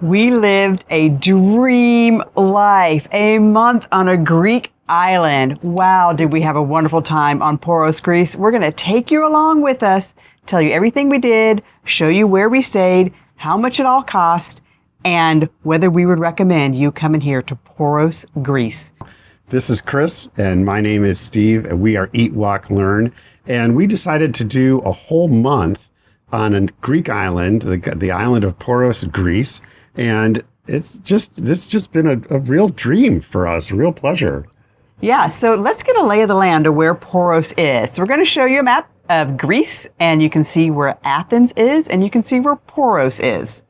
We lived a dream life, a month on a Greek island. Wow, did we have a wonderful time on Poros, Greece. We're going to take you along with us, tell you everything we did, show you where we stayed, how much it all cost, and whether we would recommend you coming here to Poros, Greece. This is Chris, and my name is Steve, and we are EatWalkLearn, and we decided to do a whole month on a Greek island, the island of Poros, Greece, and this just been a real dream for us, a real pleasure. Yeah, so let's get a lay of the land of where Poros is. So we're going to show you a map of Greece, and you can see where Athens is, and you can see where Poros is.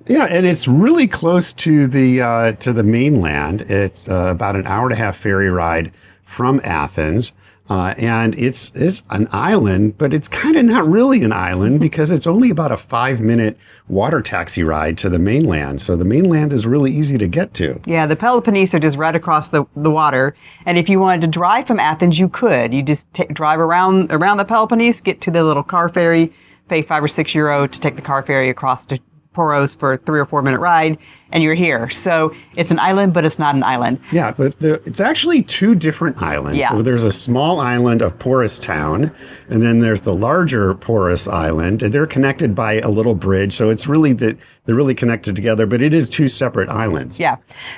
Yeah, and it's really close to the mainland. It's about an hour and a half ferry ride from Athens. And it's an island, but it's kind of not really an island because it's only about a 5-minute water taxi ride to the mainland. So the mainland is really easy to get to. Yeah, the Peloponnese are just right across the water. And if you wanted to drive from Athens, you could. You just drive around the Peloponnese, get to the little car ferry, pay €5 or €6 to take the car ferry across to Poros for a 3 or 4 minute ride, and you're here. So it's an island, but it's not an island. Yeah, but it's actually 2 different islands. Yeah. So there's a small island of Poros town, and then there's the larger Poros island, and they're connected by a little bridge. So it's really they're really connected together, but it is 2 separate islands. Yeah.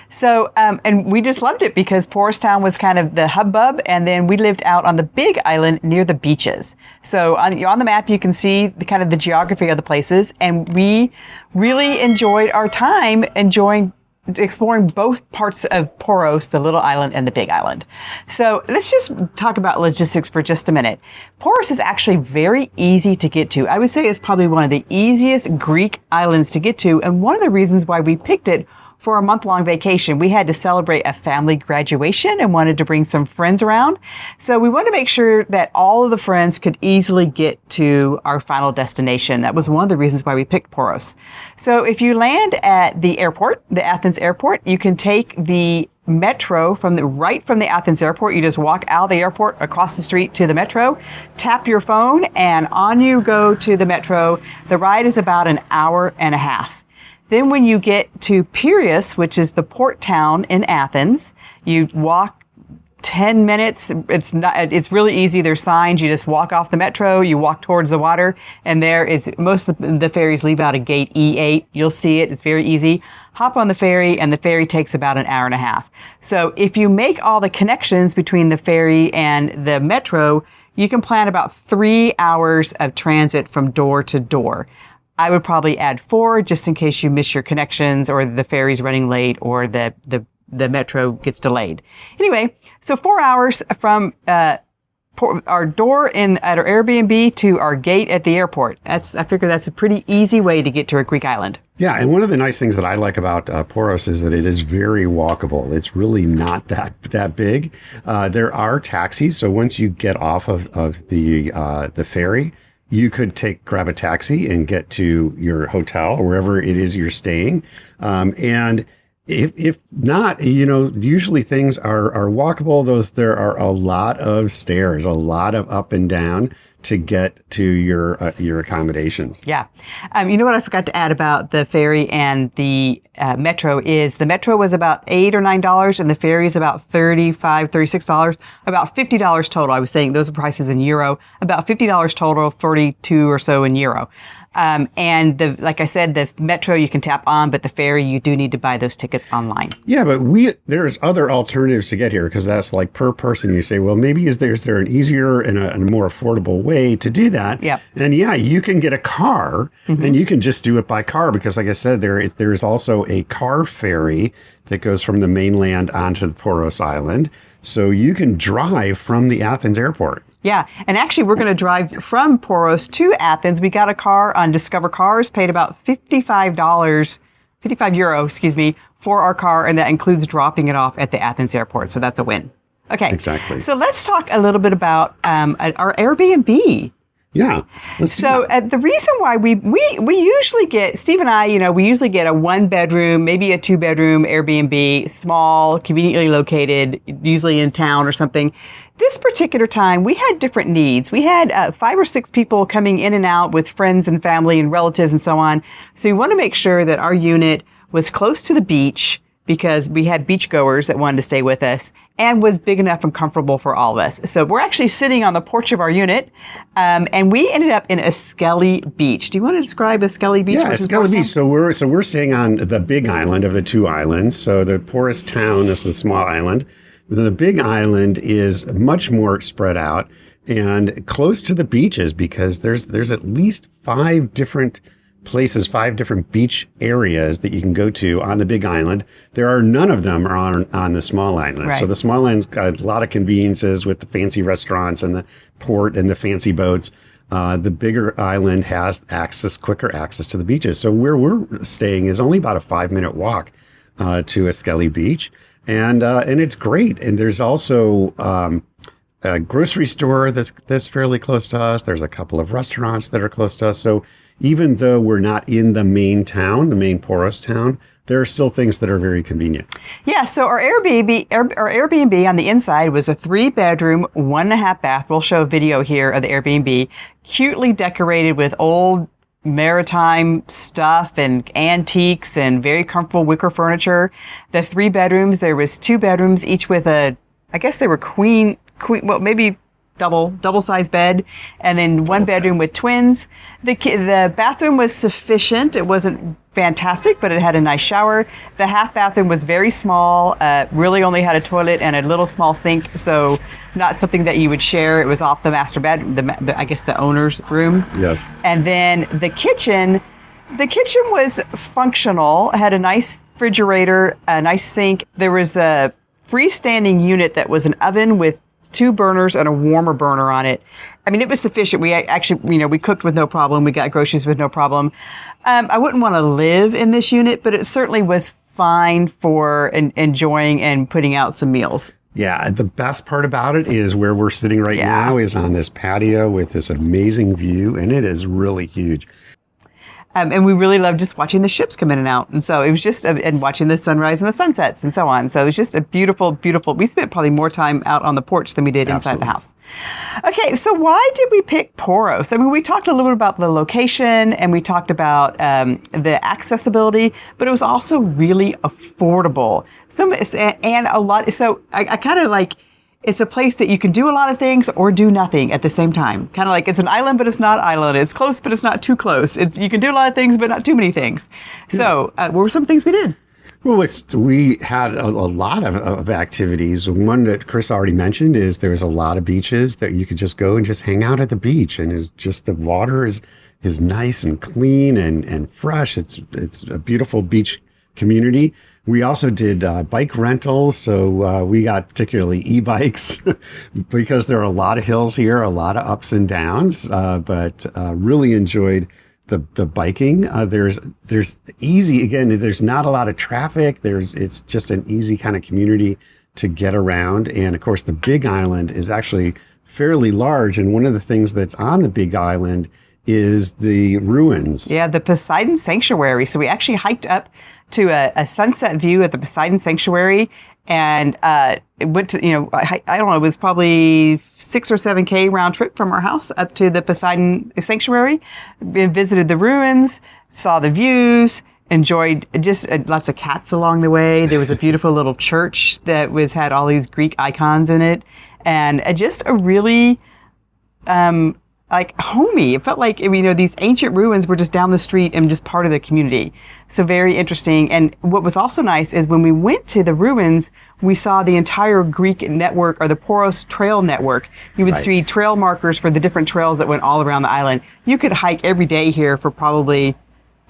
So, and we just loved it because Poros town was kind of the hubbub, and then we lived out on the big island near the beaches. So on the map, you can see the geography of the places, and we really enjoyed our time exploring both parts of Poros, the little island and the big island. So let's just talk about logistics for just a minute. Poros is actually very easy to get to. I would say it's probably one of the easiest Greek islands to get to, and one of the reasons why we picked it for a month-long vacation. We had to celebrate a family graduation and wanted to bring some friends around. So we wanted to make sure that all of the friends could easily get to our final destination. That was one of the reasons why we picked Poros. So if you land at the airport, the Athens airport, you can take the metro from the Athens airport. You just walk out of the airport across the street to the metro, tap your phone, and on you go to the metro. The ride is about an hour and a half. Then when you get to Piraeus, which is the port town in Athens, you walk 10 minutes. It's really easy. There's signs. You just walk off the metro, you walk towards the water, and there is, most of the ferries leave out of gate E8. You'll see it. It's very easy. Hop on the ferry, and the ferry takes about an hour and a half. So if you make all the connections between the ferry and the metro, you can plan about 3 hours of transit from door to door. I would probably add 4 just in case you miss your connections or the ferry's running late or the metro gets delayed. Anyway, so 4 hours from our door at our Airbnb to our gate at the airport. I figure that's a pretty easy way to get to a Greek island. Yeah, and one of the nice things that I like about Poros is that it is very walkable. It's really not that big. There are taxis, so once you get off of the ferry, you could grab a taxi and get to your hotel or wherever it is you're staying. And if not, usually things are walkable. There are a lot of stairs, a lot of up and down to get to your accommodations. Yeah. You know what I forgot to add about the ferry and the metro is the metro was about $8 or $9 and the ferry is about $35, $36, about $50 total. I was saying those are prices in euro, about $50 total, 42 or so in euro. And like I said, the metro you can tap on, but the ferry you do need to buy those tickets online. Yeah, but there's other alternatives to get here because that's like per person. You say, well, maybe is there an easier and a more affordable way to do that? Yeah. And yeah, you can get a car and you can just do it by car because, like I said, there is also a car ferry that goes from the mainland onto the Poros Island. So you can drive from the Athens airport. Yeah, and actually we're going to drive from Poros to Athens. We got a car on Discover Cars, paid about €55, for our car, and that includes dropping it off at the Athens airport. So that's a win. Okay. Exactly. So let's talk a little bit about our Airbnb. Yeah. So the reason why we usually get, Steve and I, we usually get a 1-bedroom, maybe a 2-bedroom Airbnb, small, conveniently located, usually in town or something. This particular time, we had different needs. We had 5 or 6 people coming in and out with friends and family and relatives and so on. So we want to make sure that our unit was close to the beach because we had beachgoers that wanted to stay with us, and was big enough and comfortable for all of us. So we're actually sitting on the porch of our unit, and we ended up in Skelly Beach. Do you want to describe Skelly Beach? Yeah, Skelly Beach. So we're staying on the big island of the two islands. So the poorest town is the small island. The big island is much more spread out and close to the beaches because there's at least 5 different places, 5 different beach areas that you can go to on the big island. None of them are on the small island. Right. So the small island's got a lot of conveniences with the fancy restaurants and the port and the fancy boats. The bigger island has quicker access to the beaches. So where we're staying is only about a 5-minute walk to Skelly Beach. And it's great. And there's also a grocery store that's fairly close to us. There's a couple of restaurants that are close to us. So even though we're not in the main town, the main Poros town, there are still things that are very convenient. Yeah, so our Airbnb on the inside was a 3-bedroom, 1.5 bath. We'll show a video here of the Airbnb, cutely decorated with old maritime stuff and antiques and very comfortable wicker furniture. The 3 bedrooms, there was 2 bedrooms, each with I guess they were queen, well, maybe double-sized bed, and then 1 bedroom with twins. The bathroom was sufficient. It wasn't fantastic, but it had a nice shower. The half bathroom was very small, really only had a toilet and a little small sink, so not something that you would share. It was off the master bed, I guess the owner's room. Yes. And then the kitchen was functional. It had a nice refrigerator, a nice sink. There was a freestanding unit that was an oven with 2 burners and a warmer burner on it. I mean, it was sufficient. We actually, we cooked with no problem. We got groceries with no problem. I wouldn't want to live in this unit, but it certainly was fine for enjoying and putting out some meals. Yeah, the best part about it is where we're sitting right now is on this patio with this amazing view, and it is really huge. And we really loved just watching the ships come in and out. And so it was just, and watching the sunrise and the sunsets and so on. So it was just a beautiful, beautiful, we spent probably more time out on the porch than we did inside the house. Okay, so why did we pick Poros? I mean, we talked a little bit about the location and we talked about the accessibility, but it was also really affordable. So I kind of like, it's a place that you can do a lot of things or do nothing at the same time. Kind of like it's an island, but it's not island. It's close, but it's not too close. You can do a lot of things, but not too many things. So what were some things we did? Well, we had a lot of activities. One that Chris already mentioned is there's a lot of beaches that you could just go and just hang out at the beach. And it's just the water is nice and clean and fresh. It's a beautiful beach community. We also did bike rentals, so we got particularly e-bikes because there are a lot of hills here, a lot of ups and downs, but really enjoyed the biking. There's easy, again, there's not a lot of traffic. It's just an easy kind of community to get around. And of course, the Big Island is actually fairly large. And one of the things that's on the Big Island is the ruins. Yeah, the Poseidon Sanctuary. So we actually hiked up to a sunset view at the Poseidon Sanctuary, and it went to, I don't know, it was probably 6 or 7K round trip from our house up to the Poseidon Sanctuary. We visited the ruins, saw the views, enjoyed just lots of cats along the way. There was a beautiful little church that had all these Greek icons in it, and just a really like homey. It felt like, these ancient ruins were just down the street and just part of the community. So very interesting. And what was also nice is when we went to the ruins, we saw the entire Greek network, or the Poros Trail Network. You would see trail markers for the different trails that went all around the island. You could hike every day here for probably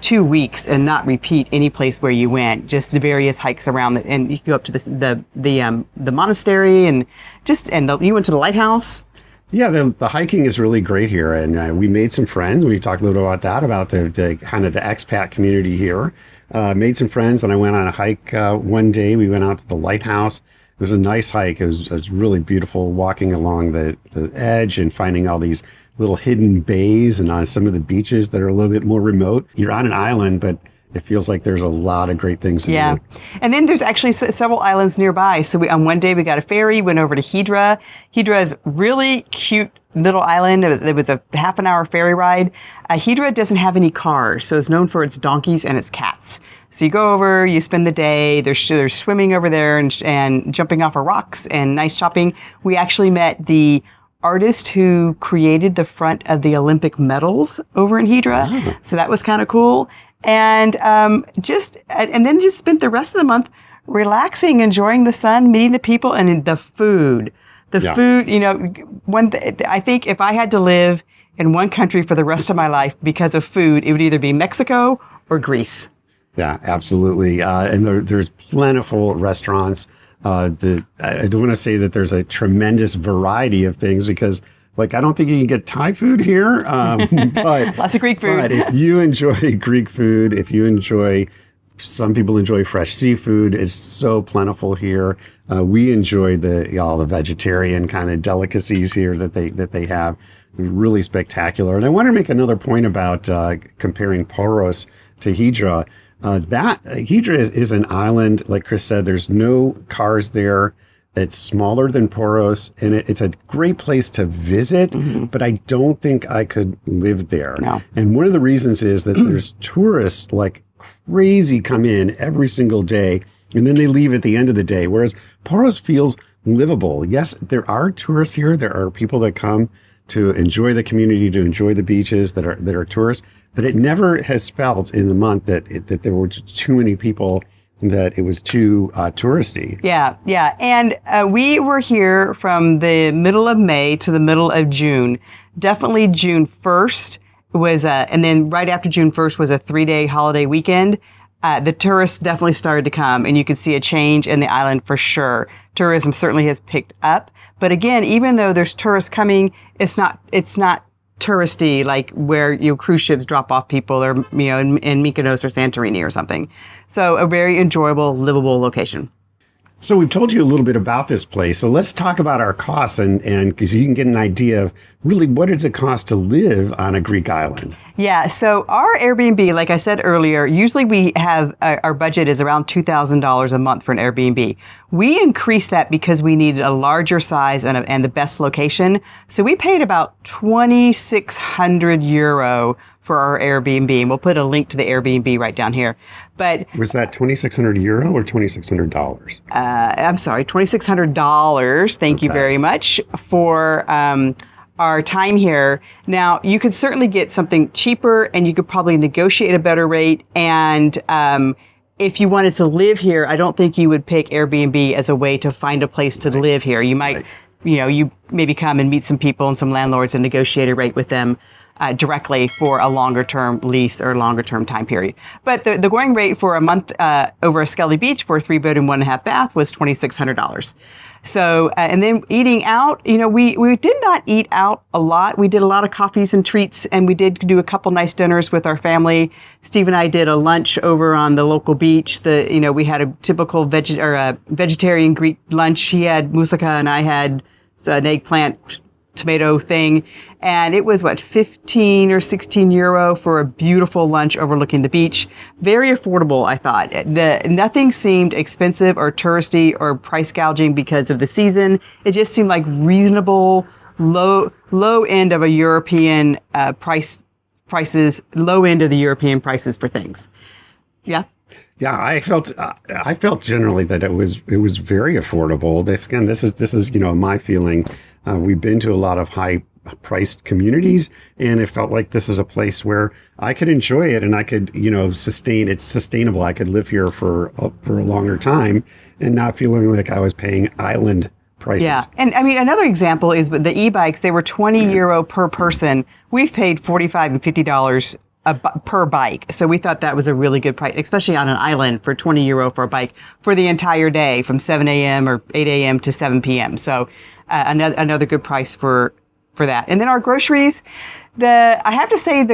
2 weeks and not repeat any place where you went, just the various hikes around it. And you could go up to the monastery and you went to the lighthouse. Yeah, the hiking is really great here, and we made some friends. We talked a little about that, about the kind of the expat community here. Made some friends, and I went on a hike one day. We went out to the lighthouse. It was a nice hike. It was really beautiful, walking along the edge and finding all these little hidden bays and on some of the beaches that are a little bit more remote. You're on an island, but it feels like there's a lot of great things to do. And then there's actually several islands nearby. So on one day we got a ferry, went over to Hydra. Hydra is really cute little island. There was a half an hour ferry ride. Hydra doesn't have any cars, so it's known for its donkeys and its cats. So you go over, you spend the day. There's swimming over there and jumping off of rocks and nice shopping. We actually met the artist who created the front of the Olympic medals over in Hydra. Oh. So that was kind of cool. And then just spent the rest of the month relaxing, enjoying the sun, meeting the people, and the food. Food, I think if I had to live in one country for the rest of my life because of food, it would either be Mexico or Greece. Yeah, absolutely. And there's plentiful restaurants. I don't want to say that there's a tremendous variety of things because, I don't think you can get Thai food here. But lots of Greek food. But if you enjoy Greek food, some people enjoy fresh seafood. It's so plentiful here. We enjoy all the vegetarian kind of delicacies here that they have. They're really spectacular. And I want to make another point about comparing Poros to Hydra. Hydra is an island, like Chris said. There's no cars there. It's smaller than Poros, and it's a great place to visit, but I don't think I could live there. No. And one of the reasons is that there's tourists like crazy come in every single day, and then they leave at the end of the day, whereas Poros feels livable. Yes, there are tourists here. There are people that come to enjoy the community, to enjoy the beaches that are tourists, but it never has felt in the month that there were just too many people, that it was too touristy. Yeah. And we were here from the middle of May to the middle of June. Definitely June 1st was, and then right after June 1st was a 3-day holiday weekend. The tourists definitely started to come, and you could see a change in the island for sure. Tourism certainly has picked up. But again, even though there's tourists coming, it's not touristy like where cruise ships drop off people or in Mykonos or Santorini or something. So a very enjoyable, livable location. So we've told you a little bit about this place. So let's talk about our costs and because you can get an idea of really what does it cost to live on a Greek island. Yeah. So our Airbnb, like I said earlier, usually we have our budget is around $2,000 a month for an Airbnb. We increased that because we needed a larger size and the best location. So we paid about 2,600 euro for our Airbnb, and we'll put a link to the Airbnb right down here. But was that 2,600 euro or $2,600? I'm sorry, $2,600. Thank you very much for our time here. Now, you could certainly get something cheaper, and you could probably negotiate a better rate. And if you wanted to live here, I don't think you would pick Airbnb as a way to find a place to live here. You might, you maybe come and meet some people and some landlords and negotiate a rate with them directly for a longer term lease or longer term time period. But the going rate for a month over a Skelly Beach for a 3-bedroom, 1.5 bath was $2,600. So, and then eating out, we did not eat out a lot. We did a lot of coffees and treats, and we did do a couple nice dinners with our family. Steve and I did a lunch over on the local beach. We had a typical vegetarian Greek lunch. He had moussaka and I had an eggplant tomato thing, and it was 15 or 16 euro for a beautiful lunch overlooking the beach. Very affordable, I thought. Nothing seemed expensive or touristy or price gouging because of the season. It just seemed like reasonable, low end of a European prices, low end of the European prices for things. Yeah. Yeah, I felt generally that it was very affordable. This is my feeling. We've been to a lot of high-priced communities, and it felt like this is a place where I could enjoy it and I could sustain. It's sustainable. I could live here for a longer time and not feeling like I was paying island prices. Yeah, and I mean another example is the e-bikes. They were 20 euro per person. We've paid $45 and $50 per bike. So we thought that was a really good price, especially on an island for 20 euro for a bike for the entire day from 7 a.m. or 8 a.m. to 7 p.m. So another good price for that. And then our groceries, I have to say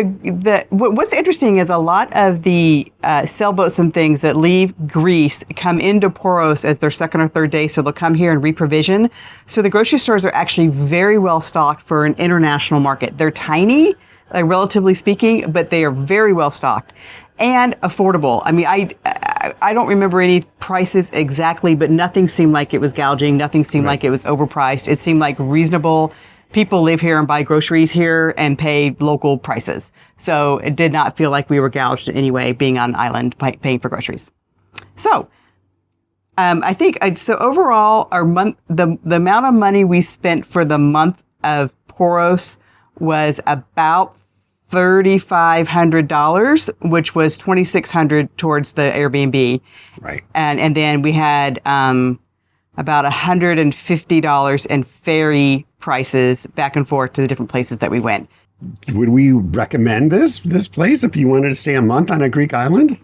what's interesting is a lot of the sailboats and things that leave Greece come into Poros as their second or third day. So they'll come here and reprovision. So the grocery stores are actually very well stocked for an international market. They're tiny, relatively speaking, but they are very well stocked and affordable. I mean, I don't remember any prices exactly, but nothing seemed like it was gouging. Nothing seemed like it was overpriced. It seemed like reasonable. people live here and buy groceries here and pay local prices. So it did not feel like we were gouged in any way being on an island paying for groceries. So I think so overall our month the amount of money we spent for the month of Poros was about $3,500, which was $2,600 towards the Airbnb. Right. And then we had about $150 in ferry prices back and forth to the different places that we went. Would we recommend this place if you wanted to stay a month on a Greek island?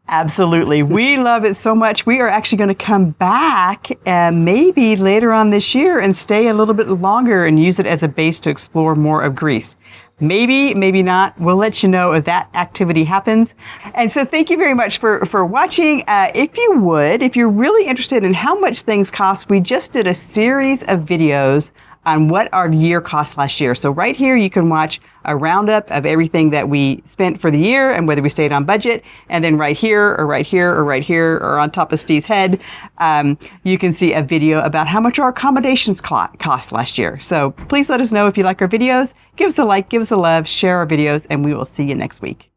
Absolutely. We love it so much. We are actually going to come back maybe later on this year and stay a little bit longer and use it as a base to explore more of Greece. Maybe, maybe not. We'll let you know if that activity happens. And so thank you very much for watching. If you're really interested in how much things cost, we just did a series of videos on what our year cost last year. So right here, you can watch a roundup of everything that we spent for the year and whether we stayed on budget. And then right here, or right here, or right here, or on top of Steve's head, you can see a video about how much our accommodations cost last year. So please let us know if you like our videos. Give us a like, give us a love, share our videos, and we will see you next week.